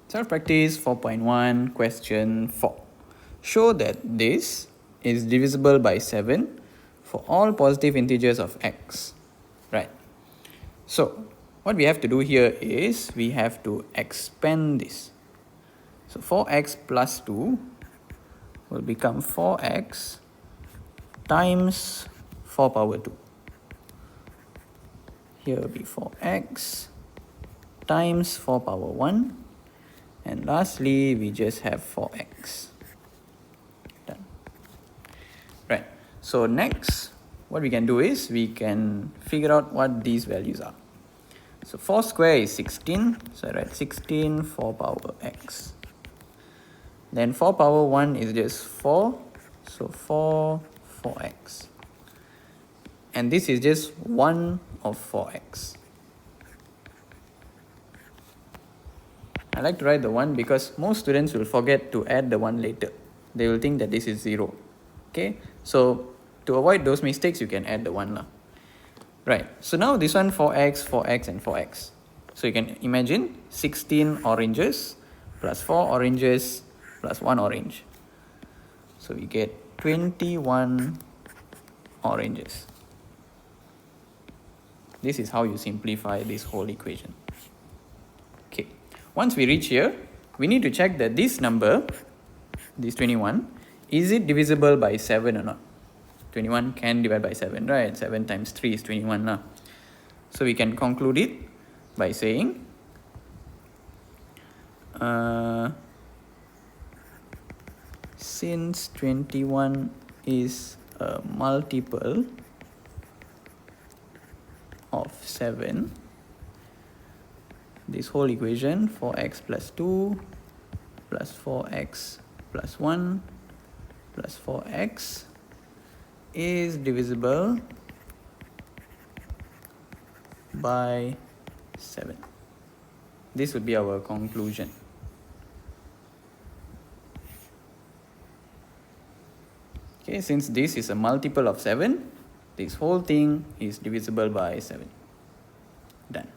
Self-practice 4.1 question 4. Show that this is divisible by 7 for all positive integers of x. Right. So what we have to do here is we have to expand this. So 4x plus 2 will become 4x times 4 power 2. Here will be 4x times 4 power 1. And lastly, we just have 4x. Done. Right. So next, what we can do is we can figure out what these values are. So 4 square is 16. So I write 16 4 power x. Then 4 power 1 is just 4. So 4x. And this is just 1 of 4x. I like to write the 1 because most students will forget to add the 1 later. They will think that this is 0. Okay, so to avoid those mistakes, you can add the 1 now. Right, so now this one 4x, 4x and 4x. So you can imagine 16 oranges plus 4 oranges plus 1 orange. So we get 21 oranges. This is how you simplify this whole equation. Okay. Once we reach here, we need to check that this number, this 21, is it divisible by 7 or not? 21 can divide by 7, right? 7 times 3 is 21 now. So we can conclude it by saying since 21 is a multiple of 7, this whole equation 4x plus 2 plus 4x plus 1 plus 4x is divisible by 7. This would be our conclusion. Okay, since this is a multiple of 7, this whole thing is divisible by 7. Done.